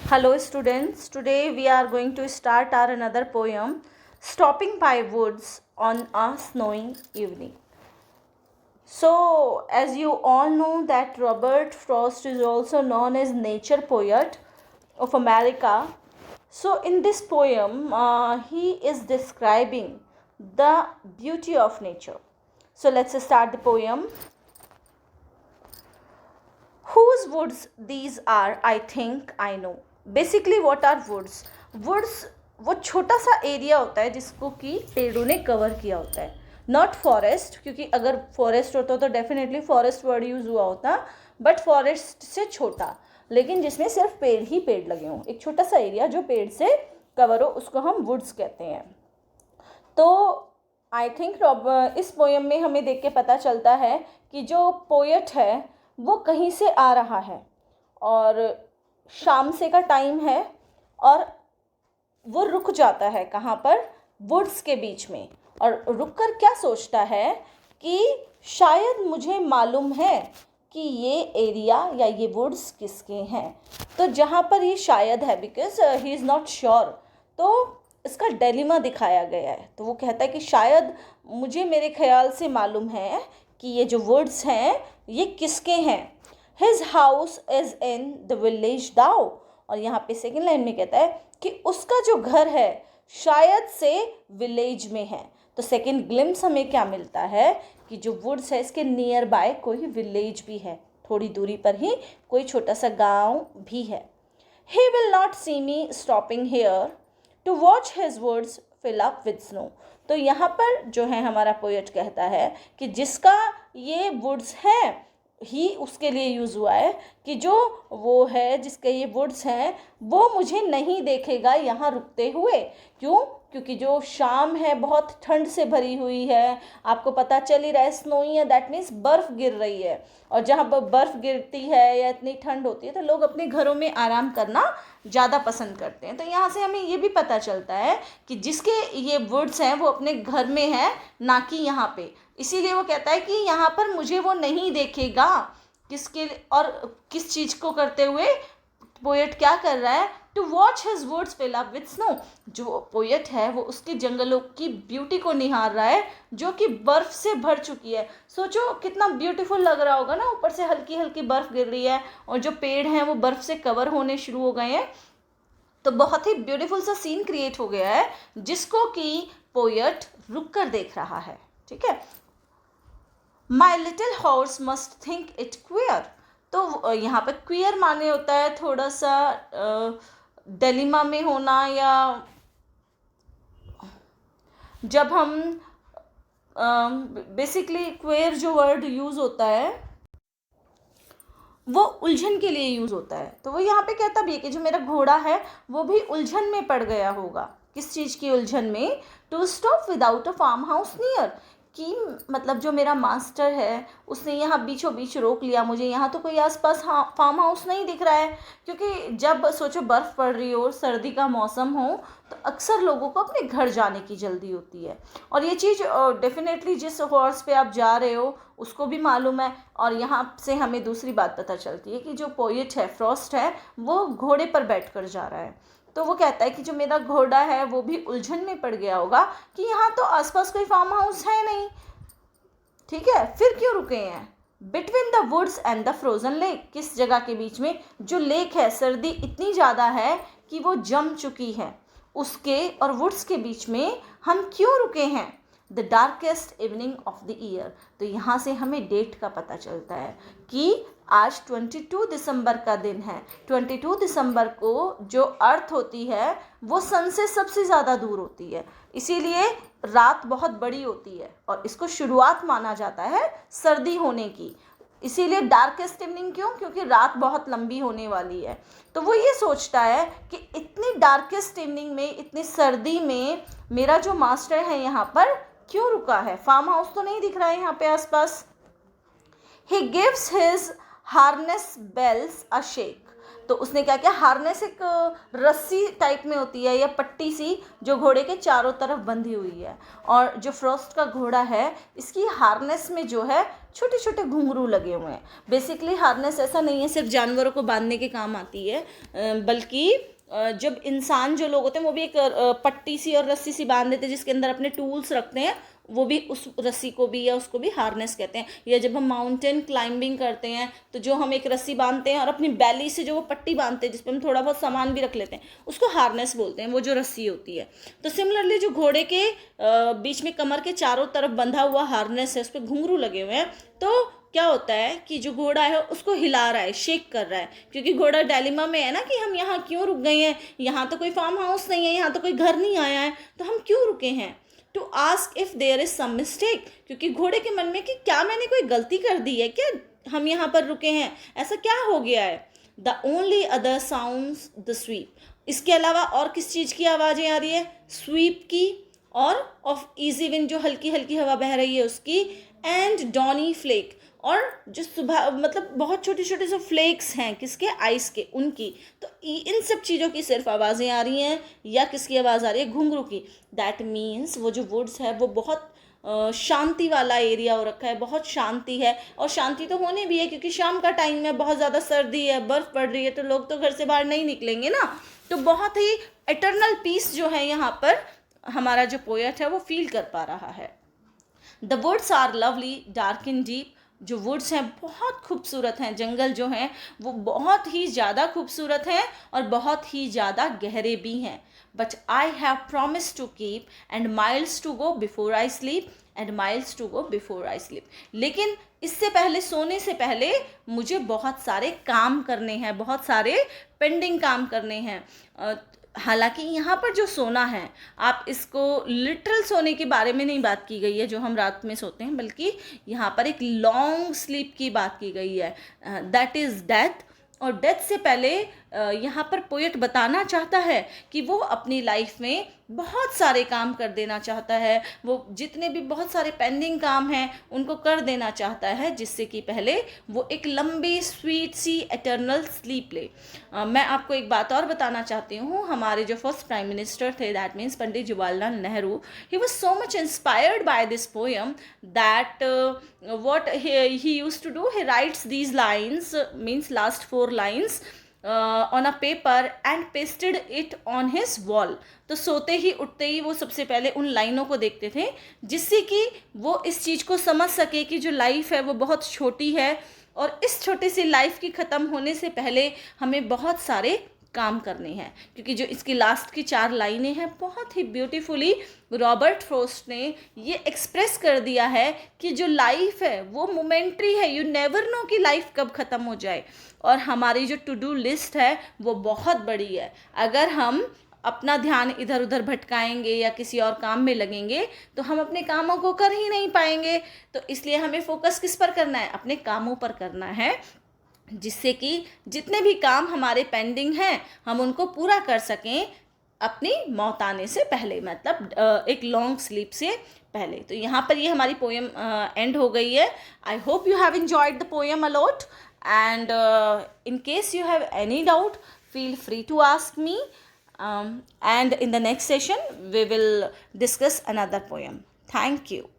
Hello students, today we are going to start our another poem, Stopping by Woods on a Snowy Evening. So as you all know that Robert Frost is also known as nature poet of America. So in this poem, he is describing the beauty of nature. So let's start the poem. Whose woods these are, I think I know. Basically what are woods. Woods वो छोटा सा area होता है जिसको कि पेड़ों ने cover किया होता है, नॉट फॉरेस्ट, क्योंकि अगर फॉरेस्ट होता तो डेफिनेटली फॉरेस्ट वर्ड यूज़ हुआ होता, बट फॉरेस्ट से छोटा, लेकिन जिसमें सिर्फ पेड़ ही पेड़ लगे हों, एक छोटा सा एरिया जो पेड़ से कवर हो, उसको हम वुड्स कहते हैं. तो आई थिंक इस पोएम में हमें देख के पता चलता है कि जो पोएट है वो कहीं से आ रहा है और शाम से का टाइम है और वो रुक जाता है कहाँ पर, वुड्स के बीच में, और रुककर क्या सोचता है कि शायद मुझे मालूम है कि ये एरिया या ये वुड्स किसके हैं. तो जहाँ पर ये शायद है, because he is not sure, तो इसका डिलेमा दिखाया गया है. तो वो कहता है कि शायद मुझे मेरे ख्याल से मालूम है कि ये जो वुड्स हैं ये किसके हैं. His house is in the village दाओ. और यहाँ पे सेकेंड लाइन में कहता है कि उसका जो घर है शायद से विलेज में है. तो सेकेंड ग्लिम्स हमें क्या मिलता है कि जो वुड्स है इसके नियर बाय कोई विलेज भी है, थोड़ी दूरी पर ही कोई छोटा सा गांव भी है. He will not see me stopping here to watch his woods fill up with snow. तो यहाँ पर जो है हमारा पोएट कहता है कि जिसका ये वुड्स है, ही उसके लिए यूज़ हुआ है कि जो वो है जिसके ये वुड्स हैं वो मुझे नहीं देखेगा यहाँ रुकते हुए. क्यों? क्योंकि जो शाम है बहुत ठंड से भरी हुई है, आपको पता चल ही रहा है, स्नोई है, दैट मीन्स बर्फ़ गिर रही है, और जहाँ पर बर्फ़ गिरती है या इतनी ठंड होती है तो लोग अपने घरों में आराम करना ज़्यादा पसंद करते हैं. तो यहाँ से हमें ये भी पता चलता है कि जिसके ये वुड्स हैं वो अपने घर में है, ना कि यहाँ पे. इसीलिए वो कहता है कि यहाँ पर मुझे वो नहीं देखेगा. किसके और किस चीज़ को करते हुए पोएट क्या कर रहा है, to watch his woods fill up with snow. जो पोएट है वो उसके जंगलों की ब्यूटी को निहार रहा है जो कि बर्फ़ से भर चुकी है. सोचो कितना ब्यूटीफुल लग रहा होगा ना, ऊपर से हल्की हल्की बर्फ़ गिर रही है और जो पेड़ हैं वो बर्फ़ से कवर होने शुरू हो गए हैं. तो बहुत ही ब्यूटीफुल सा सीन क्रिएट हो गया है जिसको कि पोएट रुक कर देख रहा है. ठीक है. My little horse must think it queer. तो यहाँ पर क्वियर माने होता है थोड़ा सा डिलेमा में होना, या जब हम बेसिकली क्वेयर जो वर्ड यूज़ होता है वो उलझन के लिए यूज़ होता है. तो वो यहाँ पे कहता भी है कि जो मेरा घोड़ा है वो भी उलझन में पड़ गया होगा. किस चीज़ की उलझन में? To stop without a farmhouse near. कि मतलब जो मेरा मास्टर है उसने यहाँ बीचों बीच रोक लिया मुझे, यहाँ तो कोई आसपास फार्म हाउस नहीं दिख रहा है. क्योंकि जब सोचो बर्फ़ पड़ रही हो, सर्दी का मौसम हो, तो अक्सर लोगों को अपने घर जाने की जल्दी होती है. और ये चीज़ डेफिनेटली जिस हॉर्स पे आप जा रहे हो उसको भी मालूम है. और यहाँ से हमें दूसरी बात पता चलती है कि जो पोएट है, फ्रॉस्ट है, वो घोड़े पर बैठ कर जा रहा है. तो वो कहता है कि जो मेरा घोड़ा है वो भी उलझन में पड़ गया होगा कि यहाँ तो आसपास कोई फार्म हाउस है नहीं. ठीक है, फिर क्यों रुके हैं? Between the woods and the frozen lake. किस जगह के बीच में? जो लेक है, सर्दी इतनी ज़्यादा है कि वो जम चुकी है, उसके और वुड्स के बीच में हम क्यों रुके हैं? The darkest evening of the year. तो यहाँ से हमें डेट का पता चलता है कि आज 22 दिसंबर का दिन है. 22 दिसंबर को जो अर्थ होती है वो सन से सबसे ज़्यादा दूर होती है, इसीलिए रात बहुत बड़ी होती है और इसको शुरुआत माना जाता है सर्दी होने की. इसीलिए डार्केस्ट इवनिंग क्यों? क्योंकि रात बहुत लंबी होने वाली है. तो वो ये सोचता है कि इतनी डार्केस्ट इवनिंग में, इतनी सर्दी में मेरा जो मास्टर है यहाँ पर क्यों रुका है? फार्म हाउस तो नहीं दिख रहा है यहाँ पे आसपास. He gives his harness bells a shake. तो उसने क्या किया, हार्नेस एक रस्सी टाइप में होती है या पट्टी सी जो घोड़े के चारों तरफ बंधी हुई है, और जो फ्रॉस्ट का घोड़ा है इसकी हार्नेस में जो है छोटे छोटे घुंघरू लगे हुए हैं। बेसिकली हार्नेस ऐसा नहीं है सिर्फ जानवरों को बांधने के काम आती है, बल्कि जब इंसान जो लोग होते हैं वो भी एक पट्टी सी और रस्सी सी बांध देते हैं जिसके अंदर अपने टूल्स रखते हैं, वो भी उस रस्सी को भी या उसको भी हार्नेस कहते हैं। या जब हम माउंटेन क्लाइंबिंग करते हैं तो जो हम एक रस्सी बांधते हैं और अपनी बैली से जो वो पट्टी बांधते हैं जिस पर हम थोड़ा बहुत सामान भी रख लेते हैं, उसको हार्नेस बोलते हैं, वो जो रस्सी होती है। तो सिमिलरली जो घोड़े के बीच में कमर के चारों तरफ बंधा हुआ हार्नेस है, उस पर घुंघरू लगे हुए हैं, तो क्या होता है कि जो घोड़ा है उसको हिला रहा है, शेक कर रहा है, क्योंकि घोड़ा डायलेमा में है ना कि हम यहाँ क्यों रुक गए हैं, यहाँ तो कोई फार्म हाउस नहीं है, यहाँ तो कोई घर नहीं आया है, तो हम क्यों रुके हैं। To ask if there is some mistake, क्योंकि घोड़े के मन में कि क्या मैंने कोई गलती कर दी है क्या, हम यहाँ पर रुके हैं, ऐसा क्या हो गया है। The only other sounds the SVEEP, इसके अलावा और किस चीज़ की आवाज़ें आ रही है, स्वीप की और ऑफ ईजी विंड जो हल्की हल्की हवा बह रही है उसकी, एंड डॉनी फ्लेक, और जो सुबह मतलब बहुत छोटे छोटे से फ्लेक्स हैं किसके, आइस के, उनकी। तो इन सब चीज़ों की सिर्फ आवाज़ें आ रही हैं या किसकी आवाज़ आ रही है, घुंघरू की। दैट मीन्स वो जो वुड्स है वो बहुत शांति वाला एरिया हो रखा है, बहुत शांति है, और शांति तो होने भी है क्योंकि शाम का टाइम है, बहुत ज़्यादा सर्दी है, बर्फ़ पड़ रही है, तो लोग तो घर से बाहर नहीं निकलेंगे ना। तो बहुत ही इटर्नल पीस जो है यहाँ पर हमारा जो पोएट है वो फील कर पा रहा है। The woods are lovely dark and deep, जो वुड्स हैं बहुत खूबसूरत हैं, जंगल जो हैं वो बहुत ही ज़्यादा खूबसूरत हैं और बहुत ही ज़्यादा गहरे भी हैं। But I have promise to keep and miles to go before I sleep, and miles to go before I sleep, लेकिन इससे पहले, सोने से पहले मुझे बहुत सारे काम करने हैं, बहुत सारे पेंडिंग काम करने हैं। हालांकि यहाँ पर जो सोना है, आप इसको लिटरल सोने के बारे में नहीं बात की गई है जो हम रात में सोते हैं, बल्कि यहाँ पर एक लॉन्ग स्लीप की बात की गई है, दैट इज़ डेथ। और डेथ से पहले यहाँ पर पोएट बताना चाहता है कि वो अपनी लाइफ में बहुत सारे काम कर देना चाहता है, वो जितने भी बहुत सारे पेंडिंग काम हैं उनको कर देना चाहता है, जिससे कि पहले वो एक लंबी स्वीट सी एटर्नल स्लीप ले। मैं आपको एक बात और बताना चाहती हूँ, हमारे जो फर्स्ट प्राइम मिनिस्टर थे, that means Pandit Jawaharlal Nehru, he was so much inspired by this poem that what he used to do, he writes these lines, means last 4 lines on a paper and pasted it on his wall। तो सोते ही उठते ही वो सबसे पहले उन लाइनों को देखते थे, जिससे कि वो इस चीज़ को समझ सके कि जो लाइफ है वो बहुत छोटी है, और इस छोटी सी लाइफ की ख़त्म होने से पहले हमें बहुत सारे काम करने हैं। क्योंकि जो इसकी लास्ट की 4 लाइनें हैं, बहुत ही ब्यूटीफुली रॉबर्ट फ्रॉस्ट ने ये एक्सप्रेस कर दिया है कि जो लाइफ है वो मोमेंट्री है, यू नेवर नो कि लाइफ कब ख़त्म हो जाए, और हमारी जो टू डू लिस्ट है वो बहुत बड़ी है। अगर हम अपना ध्यान इधर उधर भटकाएंगे या किसी और काम में लगेंगे तो हम अपने कामों को कर ही नहीं पाएंगे। तो इसलिए हमें फोकस किस पर करना है, अपने कामों पर करना है, जिससे कि जितने भी काम हमारे पेंडिंग हैं हम उनको पूरा कर सकें अपनी मौत आने से पहले, मतलब एक लॉन्ग स्लीप से पहले। तो यहाँ पर ये हमारी पोएम एंड हो गई है। I hope you have enjoyed the poem a lot, and in case you have any doubt feel free to ask me, and in the next session we will discuss another poem. Thank you.